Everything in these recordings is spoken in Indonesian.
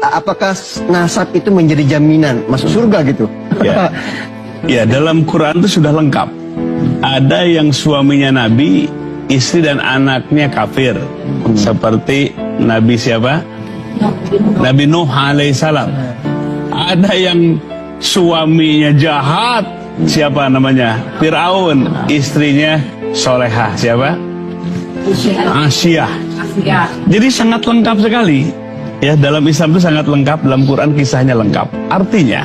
apakah nasab itu menjadi jaminan masuk surga gitu? Ya, ya dalam Quran itu sudah lengkap. Ada yang suaminya Nabi, istri dan anaknya kafir. Seperti Nabi siapa? Nabi Nuh alaihissalam. Ada yang suaminya jahat, siapa namanya? Fir'aun. Istrinya solehah, siapa? Asyah. Jadi sangat lengkap sekali. Ya, dalam Islam itu sangat lengkap, dalam Quran kisahnya lengkap. Artinya,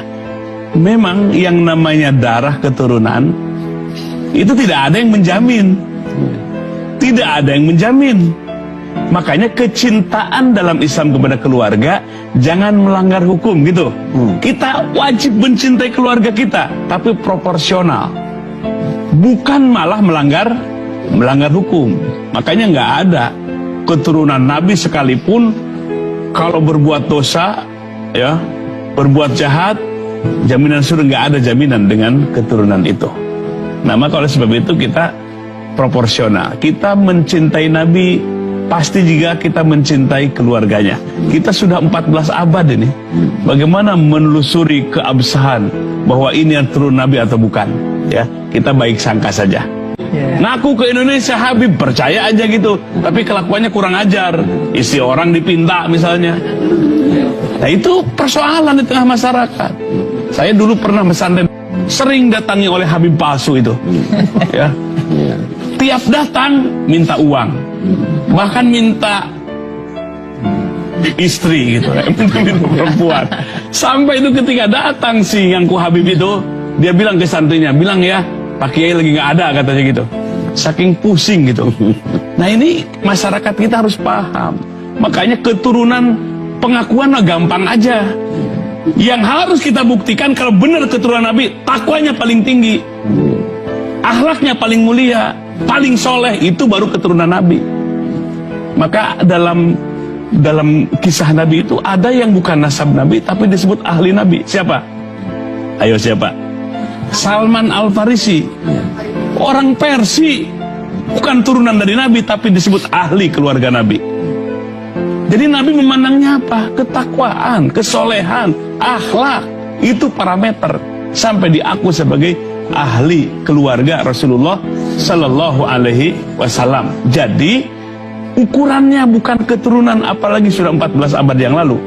memang yang namanya darah keturunan itu tidak ada yang menjamin. Tidak ada yang menjamin. Makanya kecintaan dalam Islam kepada keluarga jangan melanggar hukum gitu. Kita wajib mencintai keluarga kita, tapi proporsional. Bukan malah melanggar hukum. Makanya nggak ada keturunan Nabi sekalipun kalau berbuat dosa, ya, berbuat jahat, jaminan surga nggak ada jaminan dengan keturunan itu. Nah, maka oleh sebab itu kita proporsional. Kita mencintai Nabi pasti juga kita mencintai keluarganya. Kita sudah 14 abad ini. Bagaimana menelusuri keabsahan bahwa ini yang turun Nabi atau bukan? Ya, kita baik sangka saja. Ngaku ke Indonesia Habib, percaya aja gitu. Tapi kelakuannya kurang ajar. Isi orang dipinta misalnya. Nah, itu persoalan di tengah masyarakat. Saya dulu pernah pesantren, sering datangi oleh Habib palsu itu. Ya. Tiap datang minta uang, bahkan minta istri gitu, minta perempuan. Sampai itu ketika datang si Ngangku Habib itu, dia bilang ke santrinya, bilang ya, Pak Kiai lagi nggak ada katanya gitu. Saking pusing gitu. Nah, ini masyarakat kita harus paham. Makanya keturunan pengakuan gampang aja. Yang harus kita buktikan kalau benar keturunan Nabi, takwanya paling tinggi, akhlaknya paling mulia, paling soleh, itu baru keturunan Nabi. Maka dalam kisah Nabi itu ada yang bukan nasab Nabi tapi disebut ahli Nabi. Siapa? Ayo siapa? Salman Al-Farisi, orang Persia, bukan turunan dari Nabi tapi disebut ahli keluarga Nabi. Jadi Nabi memandangnya apa? Ketakwaan, kesolehan, akhlak, itu parameter sampai diaku sebagai ahli keluarga Rasulullah Sallallahu Alaihi Wasallam. Jadi ukurannya bukan keturunan, apalagi sudah 14 abad yang lalu.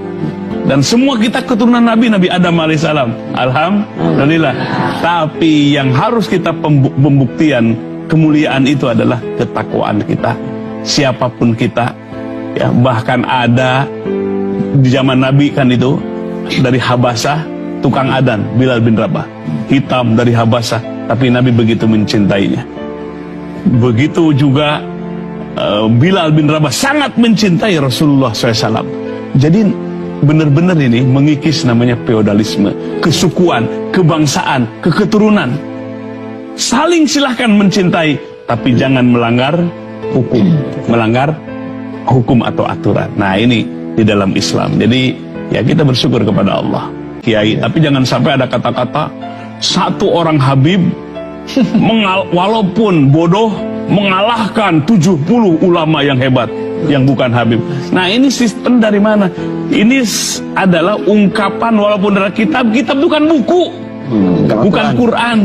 Dan semua kita keturunan Nabi Adam alaihissalam. Alhamdulillah. Tapi yang harus kita pembuktian kemuliaan itu adalah ketakwaan kita. Siapapun kita, ya, bahkan ada di zaman Nabi kan itu dari Habasah tukang adan Bilal bin Rabah, hitam dari Habasah, tapi Nabi begitu mencintainya. Begitu juga Bilal bin Rabah sangat mencintai Rasulullah SAW. Jadi benar-benar ini mengikis namanya feodalisme, kesukuan, kebangsaan, keketurunan. Saling silahkan mencintai, tapi jangan melanggar hukum, melanggar hukum atau aturan. Nah, ini di dalam Islam. Jadi ya kita bersyukur kepada Allah, Kiai. Tapi jangan sampai ada kata-kata satu orang Habib walaupun bodoh mengalahkan 70 ulama yang hebat yang bukan Habib. Nah, ini sistem dari mana? Ini adalah ungkapan walaupun dari kitab bukan buku, bukan Quran,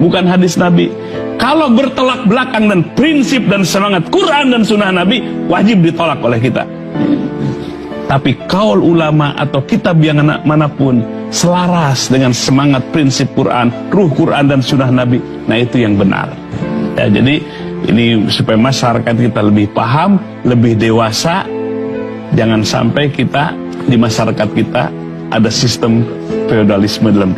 bukan hadis Nabi. Kalau bertolak belakang dan prinsip dan semangat Quran dan sunnah Nabi, wajib ditolak oleh kita. Tapi kaul ulama atau kitab yang manapun selaras dengan semangat prinsip Quran, ruh Quran dan sunnah Nabi, nah itu yang benar. Ya, jadi ini supaya masyarakat kita lebih paham, lebih dewasa. Jangan sampai kita di masyarakat kita ada sistem feodalisme dalam